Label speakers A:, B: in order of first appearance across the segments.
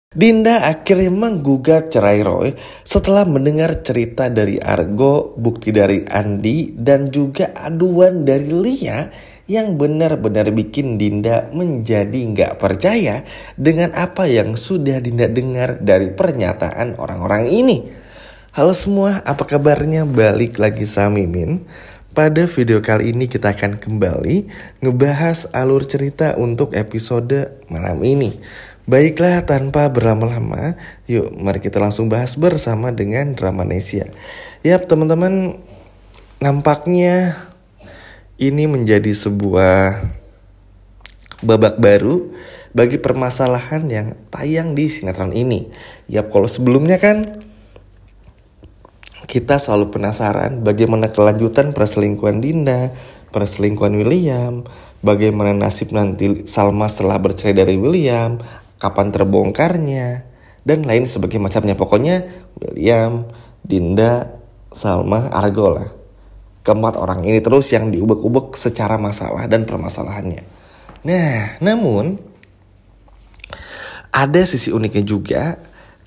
A: Dinda akhirnya menggugat cerai Roy setelah mendengar cerita dari Argo, bukti dari Andi, dan juga aduan dari Lia yang benar-benar bikin Dinda menjadi nggak percaya dengan apa yang sudah Dinda dengar dari pernyataan orang-orang ini. Halo semua, apa kabarnya? Balik lagi sama Mimin. Pada video kali ini kita akan kembali ngebahas alur cerita untuk episode malam ini. Baiklah, tanpa berlama-lama, yuk mari kita langsung bahas bersama dengan Dramanesia. Yap teman-teman, nampaknya ini menjadi sebuah babak baru bagi permasalahan yang tayang di sinetron ini. Yap, kalau sebelumnya kan kita selalu penasaran bagaimana kelanjutan perselingkuhan Dinda, perselingkuhan William, bagaimana nasib nanti Salma setelah bercerai dari William, kapan terbongkarnya, dan lain sebagainya macamnya. Pokoknya William, Dinda, Salma, Argo lah. Keempat orang ini terus yang diubek-ubek secara masalah dan permasalahannya. Nah, namun ada sisi uniknya juga,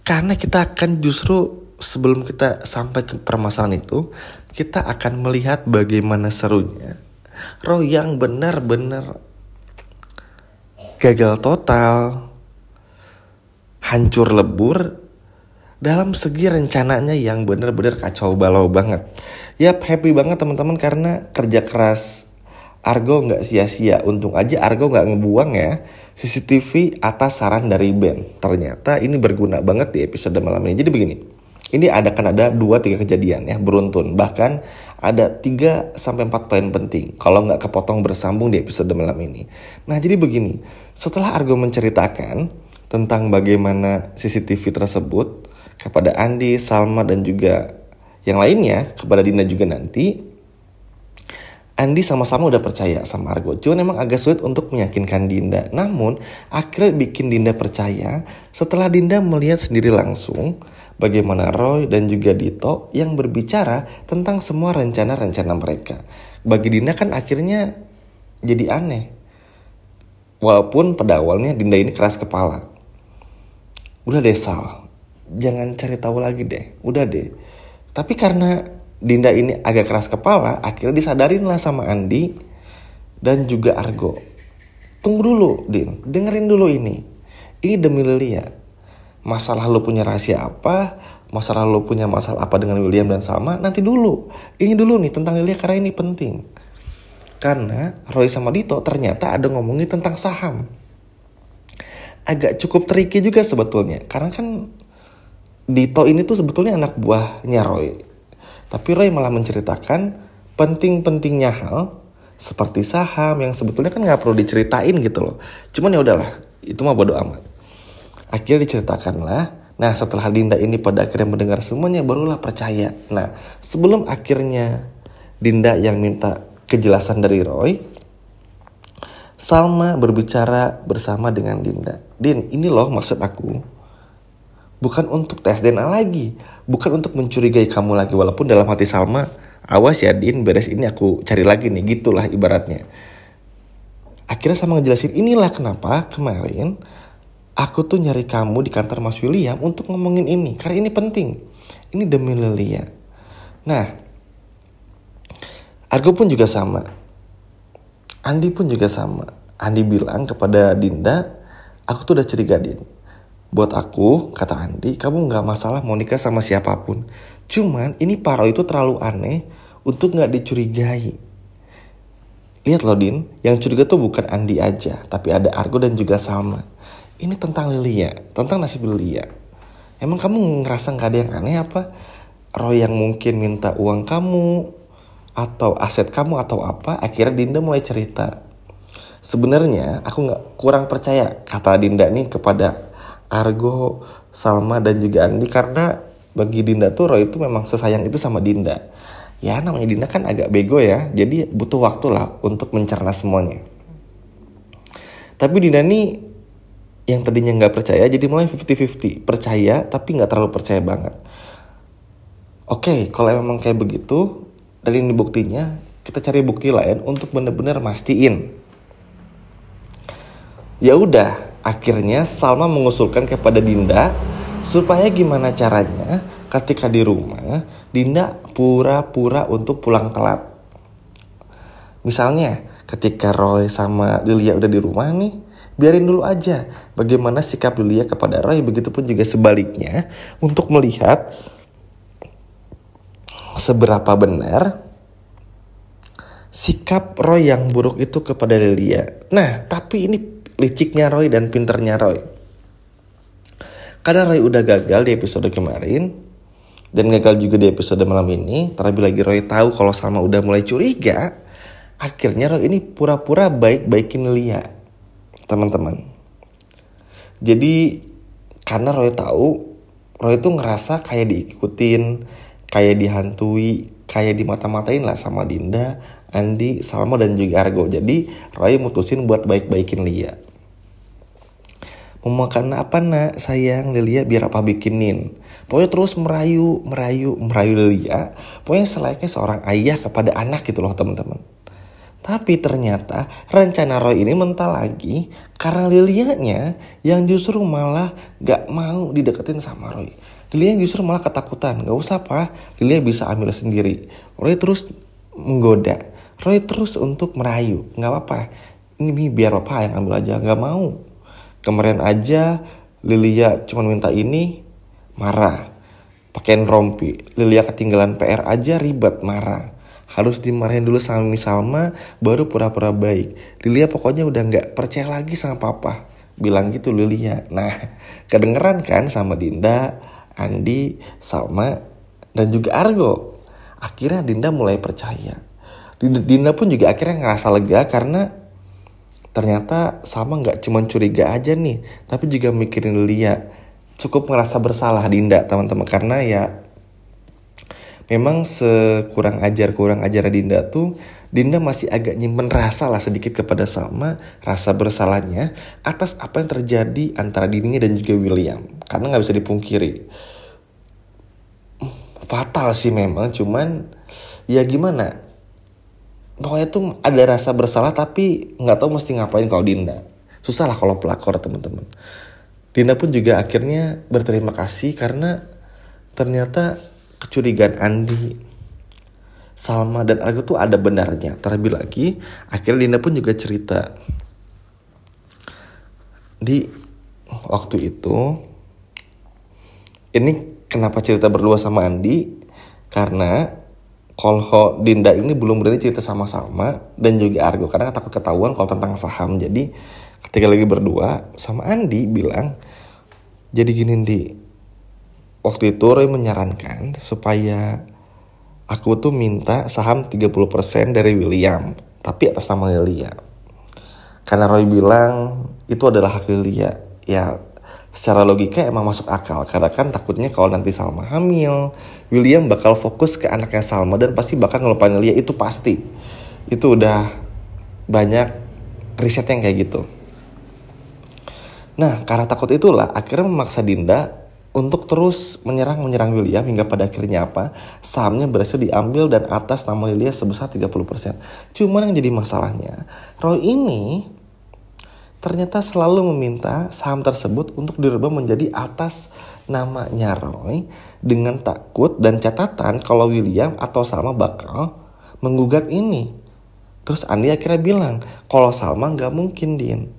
A: karena kita akan justru sebelum kita sampai ke permasalahan itu, kita akan melihat bagaimana serunya Roy yang benar-benar gagal total, hancur lebur dalam segi rencananya yang benar-benar kacau balau banget. Yap, happy banget teman-teman karena kerja keras Argo nggak sia-sia. Untung aja Argo nggak ngebuang ya CCTV atas saran dari Ben. Ternyata ini berguna banget di episode malam ini. Jadi begini, ini ada 2-3 kejadian ya beruntun. Bahkan ada 3-4 poin penting kalau nggak kepotong bersambung di episode malam ini. Nah jadi begini, setelah Argo menceritakan tentang bagaimana CCTV tersebut kepada Andi, Salma, dan juga yang lainnya, kepada Dinda juga nanti, Andi sama-sama udah percaya sama Argo. Cuman emang agak sulit untuk meyakinkan Dinda. Namun akhirnya bikin Dinda percaya setelah Dinda melihat sendiri langsung bagaimana Roy dan juga Dito yang berbicara tentang semua rencana-rencana mereka. Bagi Dinda kan akhirnya jadi aneh. Walaupun pada awalnya Dinda ini keras kepala. Udah deh Sal, jangan cari tahu lagi deh, udah deh. Tapi karena Dinda ini agak keras kepala, akhirnya disadarin lah sama Andi dan juga Argo. Tunggu dulu Din, dengerin dulu ini. Ini demi Lia. Masalah lo punya rahasia apa, masalah lo punya masalah apa dengan William dan Salma, nanti dulu. Ini dulu nih tentang Lia karena ini penting. Karena Roy sama Dito ternyata ada ngomongin tentang saham. Agak cukup tricky juga sebetulnya. Karena kan Dito ini tuh sebetulnya anak buahnya Roy. Tapi Roy malah menceritakan penting-pentingnya hal seperti saham yang sebetulnya kan gak perlu diceritain gitu loh. Cuman ya udahlah, itu mah bodo amat. Akhirnya diceritakan lah. Nah setelah Dinda ini pada akhirnya mendengar semuanya barulah percaya. Nah sebelum akhirnya Dinda yang minta kejelasan dari Roy, Salma berbicara bersama dengan Dinda. Din, ini loh maksud aku. Bukan untuk tes DNA lagi. Bukan untuk mencurigai kamu lagi. Walaupun dalam hati Salma, awas ya Din, beres ini aku cari lagi nih. Gitulah ibaratnya. Akhirnya Salma ngejelasin, inilah kenapa kemarin aku tuh nyari kamu di kantor Mas William untuk ngomongin ini. Karena ini penting. Ini demi Lia. Nah, Argo pun juga sama. Andi pun juga sama. Andi bilang kepada Dinda, aku tuh udah curiga Din. Buat aku, kata Andi, kamu gak masalah mau nikah sama siapapun. Cuman ini Paro itu terlalu aneh untuk gak dicurigai. Lihat loh Din, yang curiga tuh bukan Andi aja, tapi ada Argo dan juga Salma. Ini tentang Lilia, tentang nasib Lilia. Emang kamu ngerasa gak ada yang aneh apa? Roy yang mungkin minta uang kamu, atau aset kamu atau apa. Akhirnya Dinda mulai cerita, sebenarnya aku kurang percaya kata Dinda nih kepada Argo, Salma dan juga Andi. Karena bagi Dinda tuh Roy itu memang sesayang itu sama Dinda. Ya namanya Dinda kan agak bego ya, jadi butuh waktu lah untuk mencerna semuanya. Tapi Dinda nih yang tadinya gak percaya jadi mulai 50-50. Percaya tapi gak terlalu percaya banget. Oke, kalau memang kayak begitu, dan ini buktinya, kita cari bukti lain untuk benar-benar mastiin. Ya udah, Akhirnya Salma mengusulkan kepada Dinda supaya gimana caranya ketika di rumah Dinda pura-pura untuk pulang telat. Misalnya ketika Roy sama Lilia udah di rumah nih, biarin dulu aja bagaimana sikap Lilia kepada Roy. Begitupun juga sebaliknya untuk melihat seberapa benar sikap Roy yang buruk itu kepada Lilia. Nah, tapi ini liciknya Roy dan pinternya Roy. Karena Roy udah gagal di episode kemarin dan gagal juga di episode malam ini, terlebih lagi Roy tahu kalau Salma udah mulai curiga. Akhirnya Roy ini pura-pura baik-baikin Lilia, teman-teman. Jadi karena Roy tahu, Roy itu ngerasa kayak diikutin, kayak dihantui, kayak dimata-matain lah sama Dinda, Andi, Salma dan juga Argo. Jadi Roy mutusin buat baik-baikin Lilia. Mau makan apa nak sayang, Lilia biar apa bikinin. Pokoknya terus merayu Lilia. Pokoknya selayaknya seorang ayah kepada anak gitu loh teman-teman. Tapi ternyata rencana Roy ini mental lagi karena Lilianya yang justru malah gak mau dideketin sama Roy. Lilia justru malah ketakutan. Gak usah pak, Lilia bisa ambil sendiri. Roy terus menggoda, Roy terus untuk merayu. Gak apa-apa, ini biar papa yang ambil aja. Gak mau. Kemarin aja Lilia cuma minta ini, marah. Pakaian rompi, Lilia ketinggalan PR aja ribet, marah. Harus dimarahin dulu sama Miss Salma, baru pura-pura baik. Lilia pokoknya udah gak percaya lagi sama papa. Bilang gitu Lilia. Nah, kedengeran kan sama Dinda, Andi, Salma, dan juga Argo. Akhirnya Dinda mulai percaya. Dinda pun juga akhirnya ngerasa lega karena ternyata Salma gak cuma curiga aja nih, tapi juga mikirin Lilia. Cukup ngerasa bersalah Dinda teman-teman, karena ya memang kurang ajar Dinda tuh, Dinda masih agak nyimpen rasa lah sedikit kepada Salma, rasa bersalahnya atas apa yang terjadi antara dirinya dan juga William. Karena gak bisa dipungkiri, fatal sih memang, cuman ya gimana, pokoknya tuh ada rasa bersalah tapi gak tahu mesti ngapain kalau Dinda. Susah lah kalau pelakor teman-teman. Dinda pun juga akhirnya berterima kasih karena ternyata kecurigaan Andi, Salma dan Argo tuh ada benarnya. Terlebih lagi akhirnya Dinda pun juga cerita di waktu itu. Ini kenapa cerita berdua sama Andi, karena kalau Dinda ini belum berani cerita sama Salma dan juga Argo karena takut ketahuan kalau tentang saham. Jadi ketika lagi berdua sama Andi bilang, jadi gini Di, waktu itu Roy menyarankan supaya aku tuh minta saham 30% dari William, tapi atas nama Lilia. Karena Roy bilang itu adalah hak Lilia. Ya secara logika emang masuk akal, karena kan takutnya kalau nanti Salma hamil, William bakal fokus ke anaknya Salma dan pasti bakal ngelupain Lilia, itu pasti. Itu udah banyak riset yang kayak gitu. Nah, karena takut itulah akhirnya memaksa Dinda untuk terus menyerang William hingga pada akhirnya apa? Sahamnya berhasil diambil dan atas nama Lilia sebesar 30%. Cuman yang jadi masalahnya, Roy ini ternyata selalu meminta saham tersebut untuk dirubah menjadi atas namanya Roy dengan takut dan catatan kalau William atau Salma bakal menggugat ini. Terus Andi akhirnya bilang kalau Salma gak mungkin Din,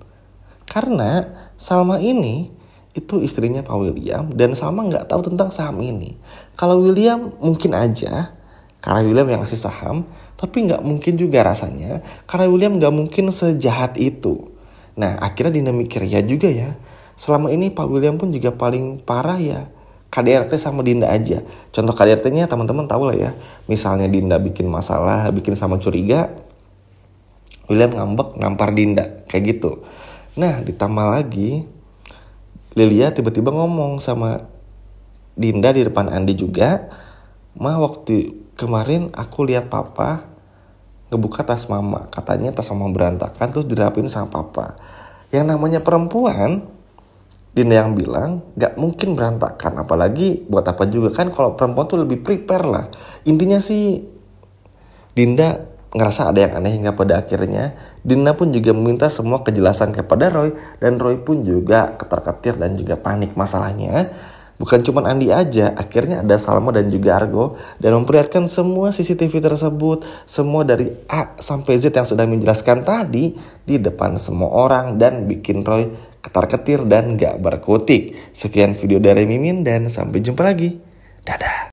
A: karena Salma ini itu istrinya Pak William dan Salma gak tahu tentang saham ini. Kalau William mungkin aja karena William yang ngasih saham, tapi gak mungkin juga rasanya karena William gak mungkin sejahat itu. Nah akhirnya Dinda mikir ya juga ya, selama ini Pak William pun juga paling parah ya KDRT sama Dinda aja. Contoh KDRT-nya teman-teman tahu lah ya. Misalnya Dinda bikin masalah, bikin sama curiga, William ngambek nampar Dinda kayak gitu. Nah ditambah lagi Lilia tiba-tiba ngomong sama Dinda di depan Andi juga, "Ma, waktu kemarin aku lihat papa ngebuka tas mama, katanya tas mama berantakan terus dirapin sama papa." Yang namanya perempuan, Dinda yang bilang gak mungkin berantakan, apalagi buat apa juga kan, kalau perempuan tuh lebih prepare lah. Intinya sih Dinda ngerasa ada yang aneh hingga pada akhirnya Dina pun juga meminta semua kejelasan kepada Roy. Dan Roy pun juga ketar-ketir dan juga panik. Masalahnya bukan cuma Andi aja, akhirnya ada Salma dan juga Argo dan memperlihatkan semua CCTV tersebut, semua dari A sampai Z yang sudah menjelaskan tadi di depan semua orang dan bikin Roy ketar-ketir dan gak berkutik. Sekian video dari Mimin dan sampai jumpa lagi. Dadah.